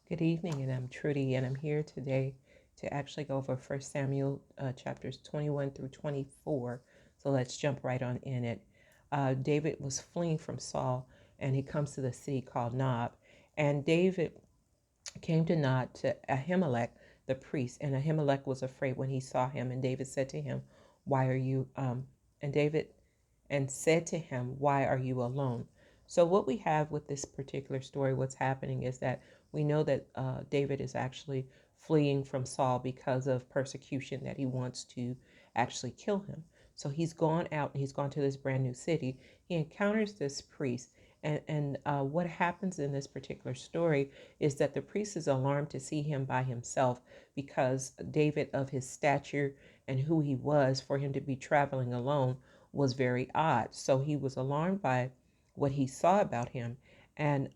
Good evening, and I'm Trudy, and I'm here today to actually go over 1 Samuel chapters 21 through 24. So let's jump right on in it. David was fleeing from Saul, and he comes to the city called Nob. And David came to Nob to Ahimelech, the priest, and Ahimelech was afraid when he saw him. And David said to him, "Why are you?" And David and said to him, "Why are you alone?" So, what we have with this particular story, what's happening is that we know that David is actually fleeing from Saul because of persecution, that he wants to actually kill him. So, he's gone out and he's gone to this brand new city. He encounters this priest. And what happens in this particular story is that the priest is alarmed to see him by himself because David, of his stature and who he was, for him to be traveling alone was very odd. So he was alarmed by what he saw about him, and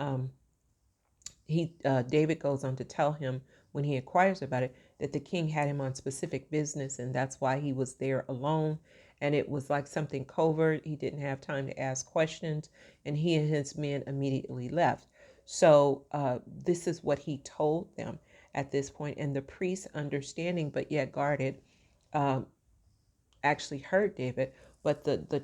David goes on to tell him when he inquires about it that the king had him on specific business, and that's why he was there alone. And it was like something covert. He didn't have time to ask questions, and he and his men immediately left. So this is what he told them at this point, and the priest, understanding but yet guarded, um, actually hurt David. But the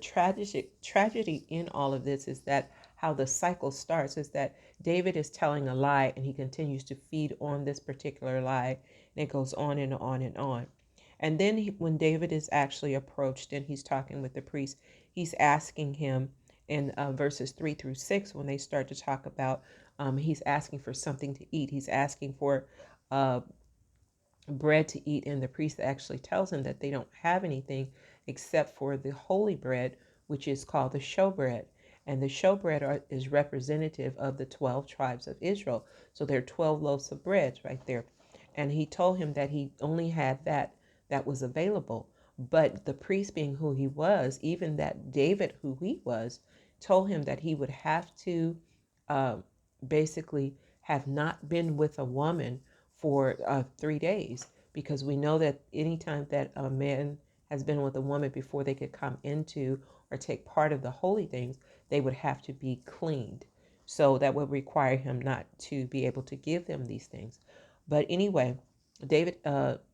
tragedy in all of this is that how the cycle starts is that David is telling a lie and he continues to feed on this particular lie, and it goes on and on and on. And then when David is actually approached and he's talking with the priest, he's asking him in verses 3 through 6, when they start to talk about, he's asking for something to eat. He's asking for uh, bread to eat, and the priest actually tells him that they don't have anything except for the holy bread, which is called the showbread. And the showbread is representative of the 12 tribes of Israel. So there are 12 loaves of bread right there. And he told him that he only had that was available. But the priest, being who he was, even that David, who he was, told him that he would have to uh, basically have not been with a woman for 3 days, because we know that anytime that a man has been with a woman before they could come into or take part of the holy things, they would have to be cleaned. So that would require him not to be able to give them these things. But anyway, David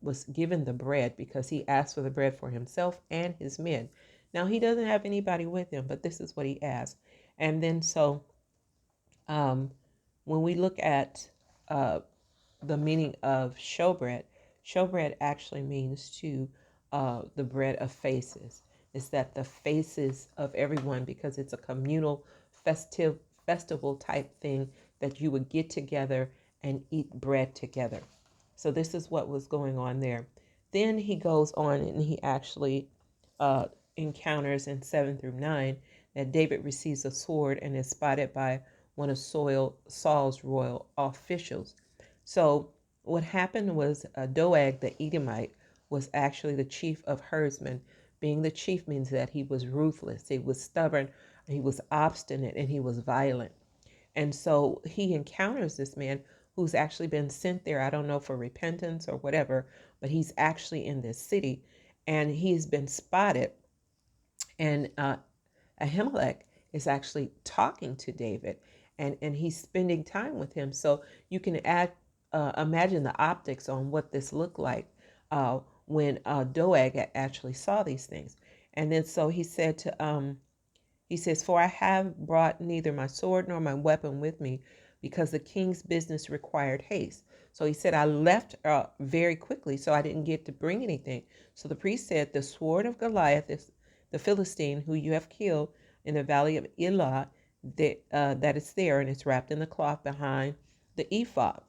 was given the bread because he asked for the bread for himself and his men. Now, he doesn't have anybody with him, but this is what he asked. And then, so um, when we look at uh, the meaning of showbread, showbread actually means to the bread of faces. It's that the faces of everyone, because it's a communal festive festival type thing that you would get together and eat bread together. So this is what was going on there. Then he goes on and he actually uh, encounters in 7 through 9 that David receives a sword and is spotted by one of Saul's royal officials. So what happened was Doeg the Edomite was actually the chief of herdsmen. Being the chief means that he was ruthless, he was stubborn, he was obstinate, and he was violent. And so he encounters this man who's actually been sent there, I don't know, for repentance or whatever, but he's actually in this city and he's been spotted. And Ahimelech is actually talking to David, and he's spending time with him. So you can imagine the optics on what this looked like when Doeg actually saw these things. And then so he said to, he says, "For I have brought neither my sword nor my weapon with me, because the king's business required haste." So he said, "I left very quickly, so I didn't get to bring anything." So the priest said, "The sword of Goliath, is the Philistine who you have killed in the valley of Elah, that is there, and it's wrapped in the cloth behind the ephod,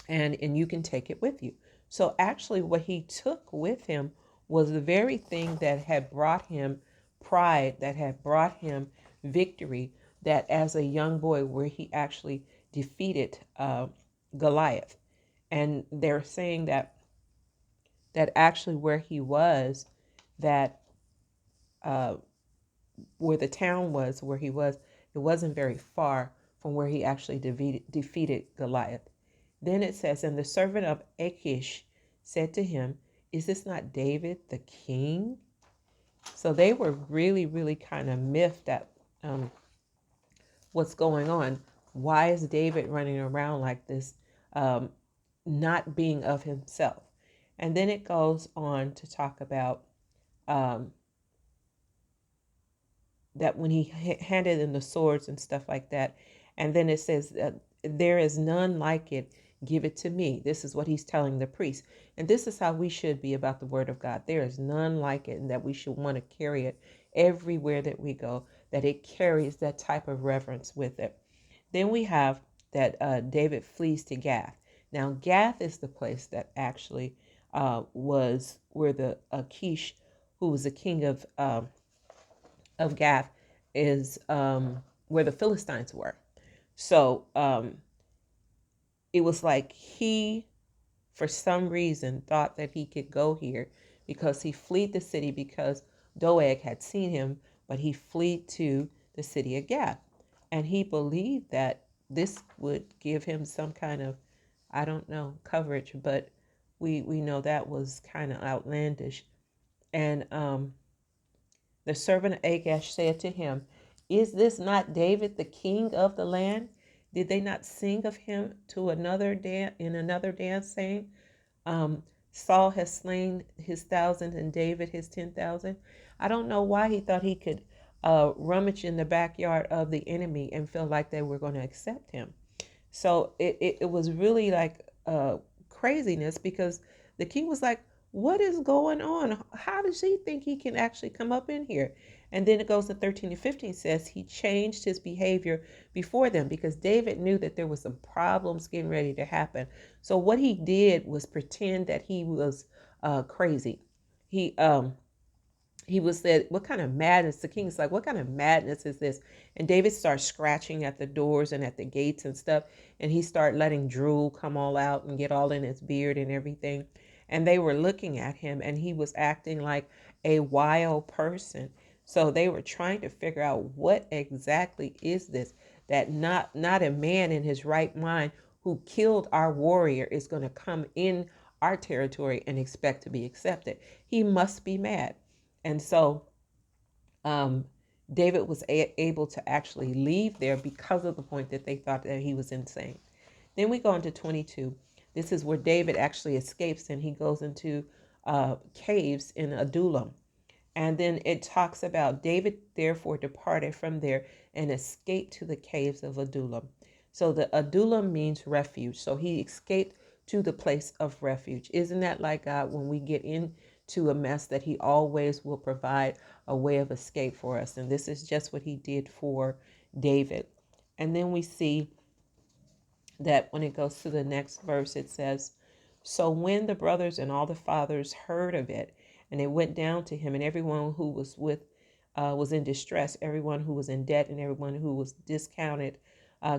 and you can take it with you." So actually, what he took with him was the very thing that had brought him pride, that had brought him victory, that as a young boy, where he actually defeated Goliath. And they're saying that actually where he was, that uh, where the town was, where he was, it wasn't very far from where he actually defeated Goliath. Then it says, "And the servant of Achish said to him, 'Is this not David the king?'" So they were really, really kind of miffed at what's going on. Why is David running around like this? um, not being of himself. And then it goes on to talk about um, that when he handed in the swords and stuff like that. And then it says, there is none like it. Give it to me. This is what he's telling the priest. And this is how we should be about the word of God. There is none like it, and that we should want to carry it everywhere that we go, that it carries that type of reverence with it. Then we have that David flees to Gath. Now, Gath is the place that actually was where the Achish, who was the king of Gath, is where the Philistines were. So it was like he, for some reason, thought that he could go here because he fled the city because Doeg had seen him, but he fled to the city of Gath. And he believed that this would give him some kind of, I don't know, coverage, but we know that was kind of outlandish. And the servant of Agash said to him, is this not David, the king of the land? Did they not sing of him to another in another dance, saying, Saul has slain his 1,000 and David his 10,000? I don't know why he thought he could rummage in the backyard of the enemy and feel like they were going to accept him. So it was really like craziness, because the king was like, what is going on? How does he think he can actually come up in here? And then it goes to 13 to 15 says he changed his behavior before them because David knew that there was some problems getting ready to happen. So what he did was pretend that he was crazy. He he was said, what kind of madness? The king's like, what kind of madness is this? And David starts scratching at the doors and at the gates and stuff. And he started letting drool come all out and get all in his beard and everything. And they were looking at him, and he was acting like a wild person. So they were trying to figure out what exactly is this, that not a man in his right mind who killed our warrior is going to come in our territory and expect to be accepted. He must be mad. And so um, David was able to actually leave there because of the point that they thought that he was insane. Then we go into 22. This is where David actually escapes, and he goes into caves in Adullam. And then it talks about David therefore departed from there and escaped to the caves of Adullam. So the Adullam means refuge. So he escaped to the place of refuge. Isn't that like God, when we get into a mess, that he always will provide a way of escape for us? And this is just what he did for David. And then we see that when it goes to the next verse, it says, so when the brothers and all the fathers heard of it, and they went down to him, and everyone who was was in distress, everyone who was in debt, and everyone who was discounted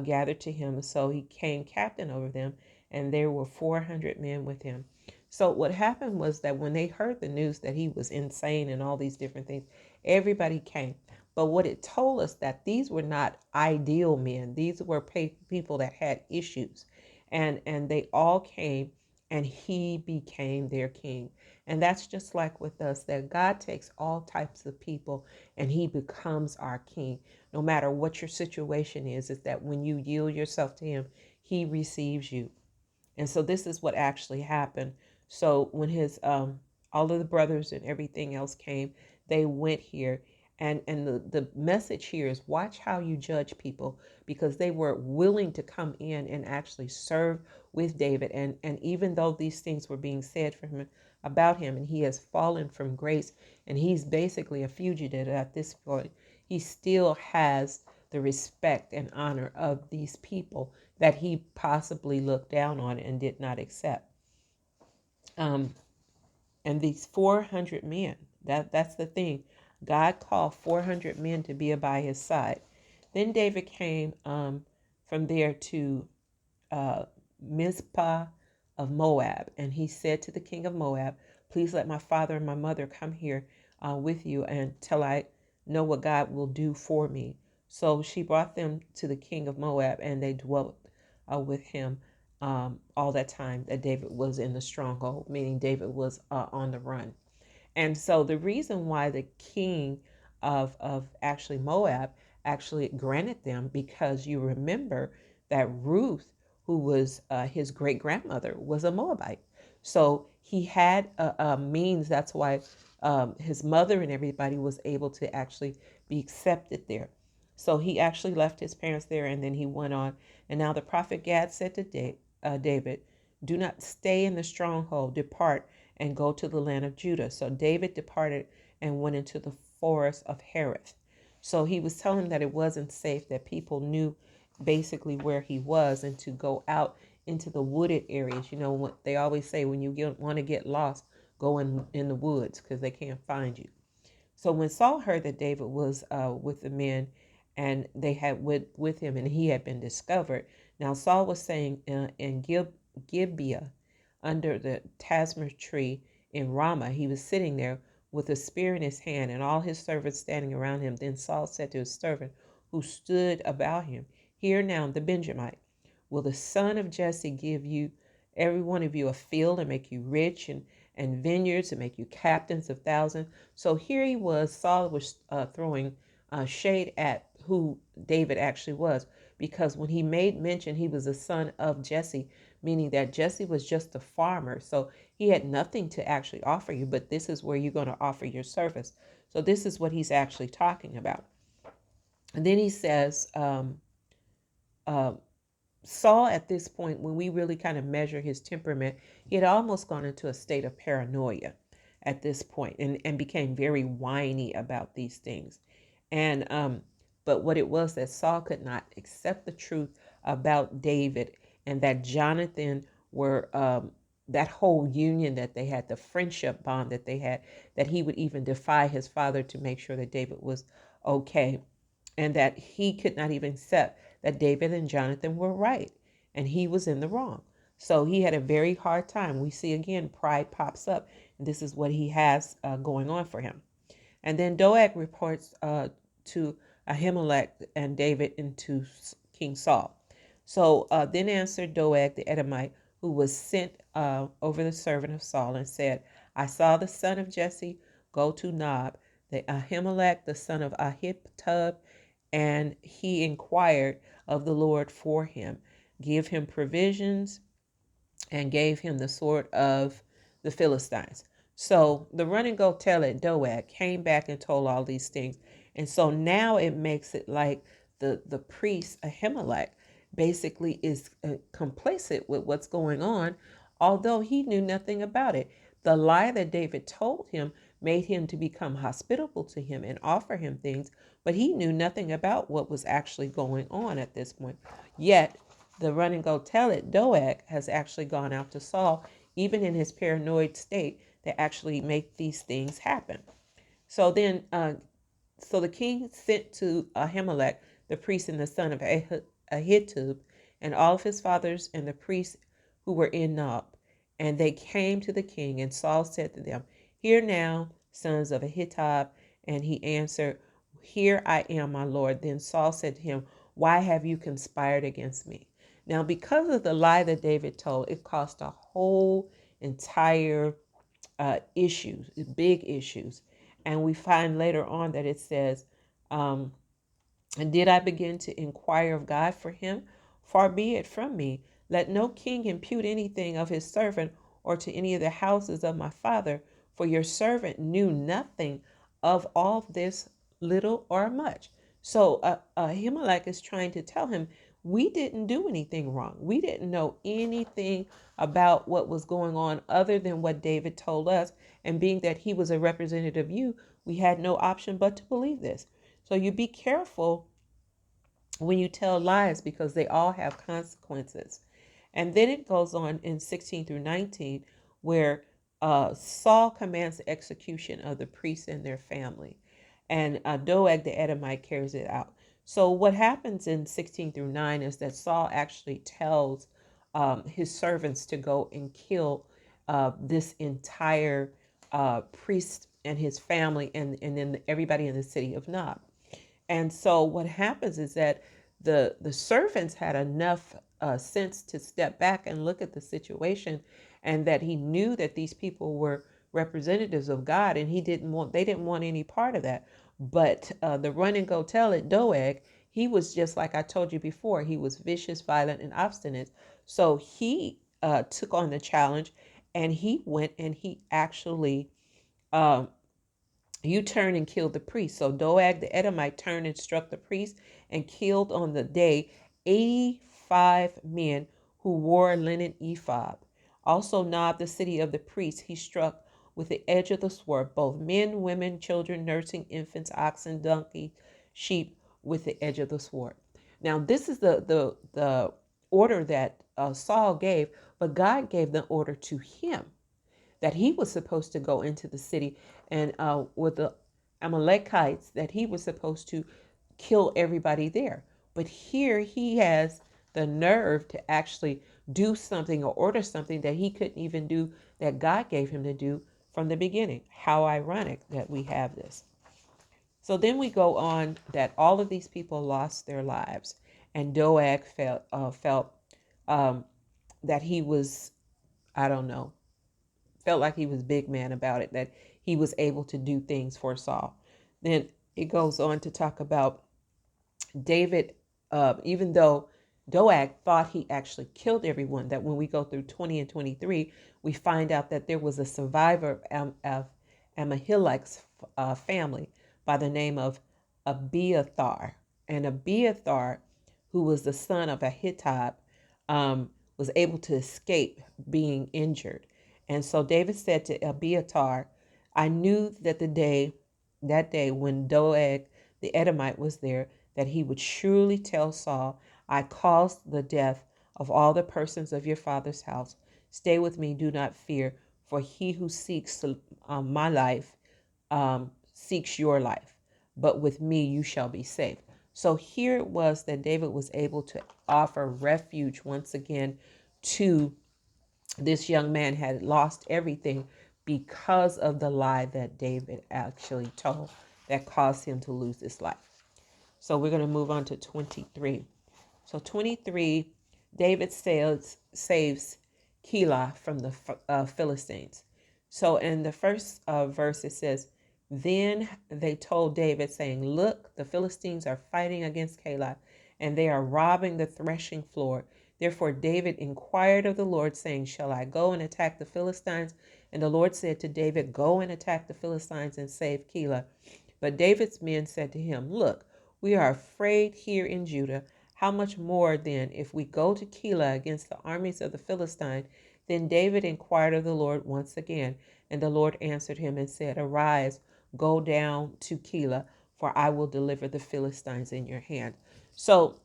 gathered to him. So he came captain over them, and there were 400 men with him. So what happened was that when they heard the news that he was insane and all these different things, everybody came. But what it told us, that these were not ideal men. These were people that had issues, and they all came, and he became their king. And that's just like with us, that God takes all types of people and he becomes our king. No matter what your situation is that when you yield yourself to him, he receives you. And so this is what actually happened. So when his all of the brothers and everything else came, they went here. And the message here is, watch how you judge people, because they were willing to come in and actually serve with David. And even though these things were being said for him about him, and he has fallen from grace, and he's basically a fugitive at this point, he still has the respect and honor of these people that he possibly looked down on and did not accept. Um, and these 400 men, that's the thing. God called 400 men to be by his side. Then David came from there to Mizpah of Moab, and he said to the king of Moab, please let my father and my mother come here with you until I know what God will do for me. So she brought them to the king of Moab, and they dwelt with him all that time that David was in the stronghold, meaning David was on the run. And so the reason why the king of actually Moab actually granted them, because you remember that Ruth who was his great grandmother, was a Moabite. So he had a means. That's why his mother and everybody was able to actually be accepted there. So he actually left his parents there, and then he went on. And now the prophet Gad said to David, "Do not stay in the stronghold. Depart and go to the land of Judah." So David departed and went into the forest of Hereth. So he was telling him that it wasn't safe, that people knew basically where he was, and to go out into the wooded areas. You know what they always say, when you want to get lost, go in the woods because they can't find you. So when Saul heard that David was with the men, and they had with him, and he had been discovered. Now Saul was saying in Gibeah, under the Tasmir tree in Ramah, he was sitting there with a spear in his hand, and all his servants standing around him. Then Saul said to his servant who stood about him, "Hear now, the Benjamite, will the son of Jesse give you, every one of you, a field and make you rich, and vineyards and make you captains of thousands?" So here he was, Saul was throwing shade at who David actually was, because when he made mention he was the son of Jesse, meaning that Jesse was just a farmer. So he had nothing to actually offer you, but this is where you're going to offer your service. So this is what he's actually talking about. And then he says, uh, Saul, at this point, when we really kind of measure his temperament, he had almost gone into a state of paranoia at this point, and became very whiny about these things. And but what it was, that Saul could not accept the truth about David, and that Jonathan were that whole union that they had, the friendship bond that they had, that he would even defy his father to make sure that David was okay, and that he could not even accept that David and Jonathan were right and he was in the wrong. So he had a very hard time. We see again, pride pops up, and this is what he has going on for him. And then Doeg reports to Ahimelech and David into King Saul. So then answered Doeg the Edomite, who was sent over the servant of Saul, and said, "I saw the son of Jesse go to Nob, the Ahimelech, the son of Ahitub, and he inquired of the Lord for him, give him provisions, and gave him the sword of the Philistines." So the run and go tell it, Doeg came back and told all these things. And so now it makes it like the priest Ahimelech basically is complacent with what's going on, although he knew nothing about it. The lie that David told him made him to become hospitable to him and offer him things, but he knew nothing about what was actually going on at this point. Yet the run and go tell it, Doeg has actually gone out to Saul, even in his paranoid state, to actually make these things happen. So then, so the king sent to Ahimelech, the priest and the son of Ahitub, and all of his fathers and the priests who were in Nob. And they came to the king, and Saul said to them, "Hear now, sons of Ahitub." And he answered, "Here I am, my lord." Then Saul said to him, "Why have you conspired against me?" Now, because of the lie that David told, it caused a whole entire issues, big issues. And we find later on that it says, "And did I begin to inquire of God for him? Far be it from me. Let no king impute anything of his servant or to any of the houses of my father, for your servant knew nothing of all this, little or much." So Ahimelech is trying to tell him, we didn't do anything wrong. We didn't know anything about what was going on other than what David told us. And being that he was a representative of you, we had no option but to believe this. So you be careful when you tell lies, because they all have consequences. And then it goes on in 16 through 19, where Saul commands the execution of the priests and their family. And Doeg the Edomite carries it out. So what happens in 16 through 9 is that Saul actually tells his servants to go and kill this entire priest and his family, and then everybody in the city of Nob. And so what happens is that the servants had enough sense to step back and look at the situation, and that he knew that these people were representatives of God, and they didn't want any part of that. But the run and go tell it, Doeg, he was just like I told you before. He was vicious, violent, and obstinate. So he took on the challenge, and he went and he actually um, you turned and killed the priest. So Doeg the Edomite turned and struck the priest and killed on the day 85 men who wore a linen ephod. Also, Nob, the city of the priests, he struck with the edge of the sword, both men, women, children, nursing infants, oxen, donkey, sheep, with the edge of the sword. Now, this is the order that Saul gave, but God gave the order to him that he was supposed to go into the city and with the Amalekites, that he was supposed to kill everybody there. But here he has the nerve to actually do something or order something that he couldn't even do, that God gave him to do from the beginning. How ironic that we have this. So then we go on that all of these people lost their lives, and Doeg felt um, that he was, I don't know, felt like he was big man about it, that he was able to do things for Saul. Then it goes on to talk about David, even though Doeg thought he actually killed everyone, that when we go through 20 and 23, we find out that there was a survivor of Amahilek's family by the name of Abiathar. And Abiathar, who was the son of Ahitub, was able to escape being injured. And so David said to Abiathar, I knew that day when Doeg the Edomite was there, that he would surely tell Saul, I caused the death of all the persons of your father's house. Stay with me, do not fear, for he who seeks my life seeks your life, but with me you shall be safe. So here it was that David was able to offer refuge once again to this young man had lost everything because of the lie that David actually told that caused him to lose his life. So we're going to move on to 23. So 23, David saves Keilah from the Philistines. So in the first verse, it says, Then they told David, saying, Look, the Philistines are fighting against Keilah, and they are robbing the threshing floor. Therefore David inquired of the Lord, saying, Shall I go and attack the Philistines? And the Lord said to David, Go and attack the Philistines and save Keilah. But David's men said to him, Look, we are afraid here in Judah. How much more then if we go to Keilah against the armies of the Philistine? Then David inquired of the Lord once again, and the Lord answered him and said, Arise, go down to Keilah, for I will deliver the Philistines in your hand. So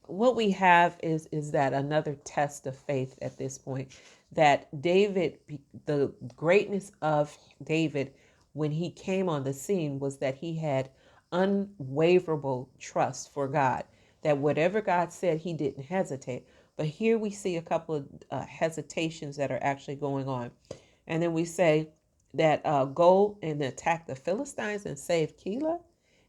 what we have is that another test of faith at this point, that David, the greatness of David when he came on the scene was that he had unwaverable trust for God, that whatever God said, he didn't hesitate. But here we see a couple of hesitations that are actually going on. And then we say that go and attack the Philistines and save Keilah.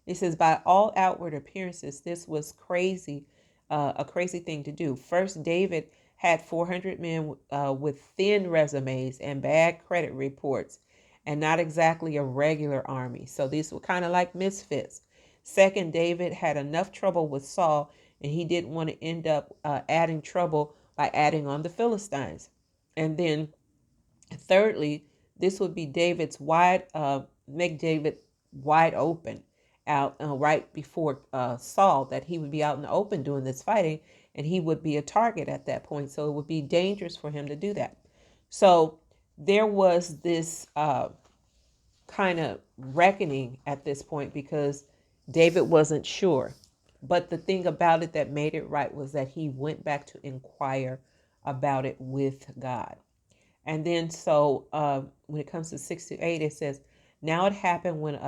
It says, by all outward appearances, this was crazy, a crazy thing to do. First, David had 400 men with thin resumes and bad credit reports, and not exactly a regular army. So these were kind of like misfits. Second, David had enough trouble with Saul, and he didn't want to end up adding trouble by adding on the Philistines. And then thirdly, this would be make David wide open out right before Saul, that he would be out in the open doing this fighting, and he would be a target at that point. So it would be dangerous for him to do that. So there was this kind of reckoning at this point because David wasn't sure. But the thing about it that made it right was that he went back to inquire about it with God. And then so when it comes to 6 to 8, it says, Now it happened when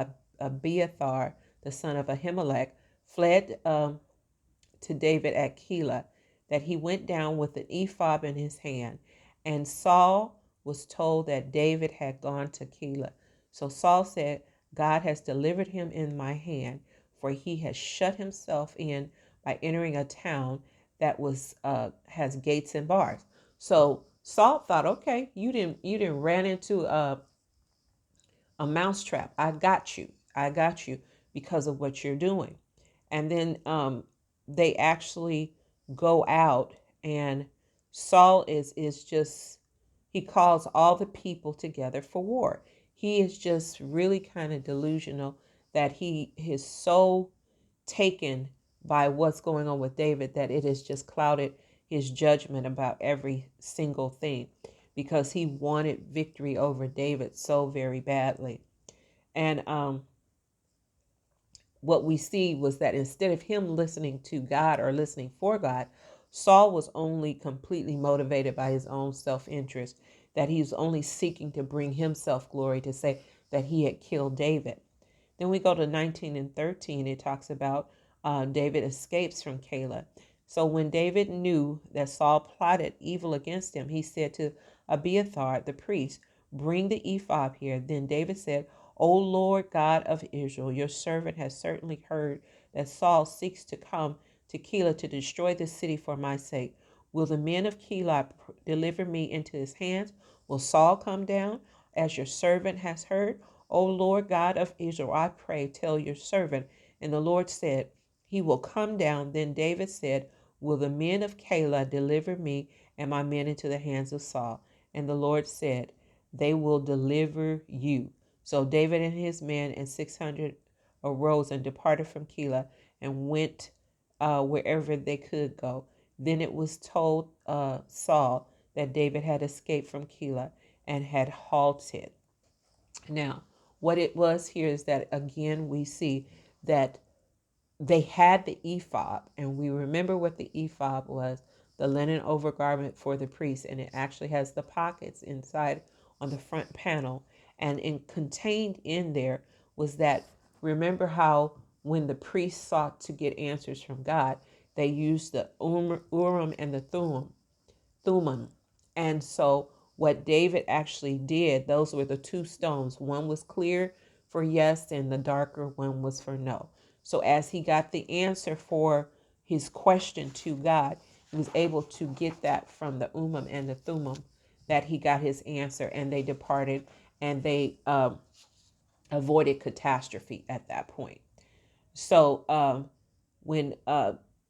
Abiathar, the son of Ahimelech, fled to David at Keilah, that he went down with an ephod in his hand. And Saul was told that David had gone to Keilah. So Saul said, God has delivered him in my hand, for he has shut himself in by entering a town that was has gates and bars. So Saul thought, okay, you didn't ran into a mousetrap. I got you because of what you're doing. And then they actually go out and Saul is just, he calls all the people together for war. He is just really kind of delusional that he is so taken by what's going on with David that it has just clouded his judgment about every single thing, because he wanted victory over David so very badly. And what we see was that instead of him listening to God or listening for God, Saul was only completely motivated by his own self-interest, that he was only seeking to bring himself glory, to say that he had killed David. Then we go to 19 and 13. It talks about David escapes from Keilah. So when David knew that Saul plotted evil against him, he said to Abiathar the priest, "Bring the ephod here." Then David said, "O Lord God of Israel, your servant has certainly heard that Saul seeks to come to Keilah to destroy the city for my sake. Will the men of Keilah deliver me into his hands? Will Saul come down, as your servant has heard? O Lord God of Israel, I pray, tell your servant." And the Lord said, "He will come down." Then David said, "Will the men of Keilah deliver me and my men into the hands of Saul?" And the Lord said, "They will deliver you." So David and his men and 600 arose and departed from Keilah and went wherever they could go. Then it was told Saul that David had escaped from Keilah and had halted. Now, what it was here is that again we see that they had the ephod, and we remember what the ephod was, the linen overgarment for the priest, and it actually has the pockets inside on the front panel. And contained in there was that, remember how when the priests sought to get answers from God, they used the Urim and the Thummim. And so what David actually did, those were the two stones. One was clear for yes, and the darker one was for no. So as he got the answer for his question to God, he was able to get that from the Urim and the Thummim, that he got his answer, and they departed, and they avoided catastrophe at that point. So when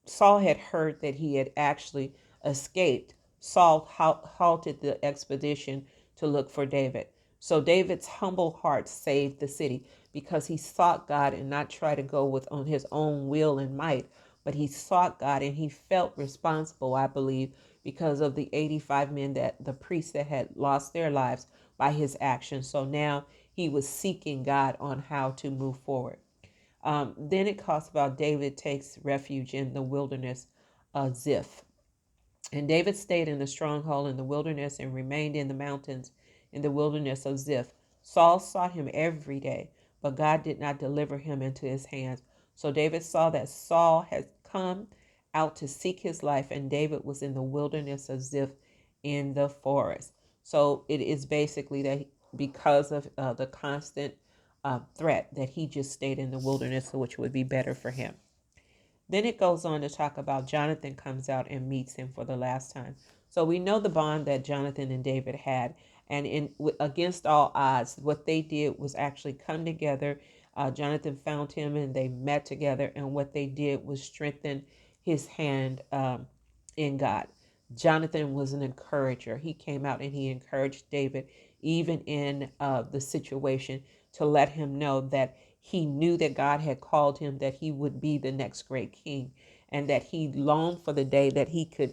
Saul had heard that he had actually escaped, Saul halted the expedition to look for David. So David's humble heart saved the city, because he sought God and not try to go with on his own will and might, but he sought God, and he felt responsible, I believe, because of the 85 men, that the priests that had lost their lives by his actions. So now he was seeking God on how to move forward. Then it talks about David takes refuge in the wilderness of Ziph. And David stayed in the stronghold in the wilderness and remained in the mountains in the wilderness of Ziph. Saul sought him every day, but God did not deliver him into his hands. So David saw that Saul had come out to seek his life, and David was in the wilderness of Ziph in the forest. So it is basically that because of the constant threat, that he just stayed in the wilderness, which would be better for him. Then it goes on to talk about Jonathan comes out and meets him for the last time. So we know the bond that Jonathan and David had, and against all odds, what they did was actually come together. Jonathan found him, and they met together, and what they did was strengthen his hand in God. Jonathan was an encourager. He came out and he encouraged David, even in the situation, to let him know that he knew that God had called him, that he would be the next great king, and that he longed for the day that he could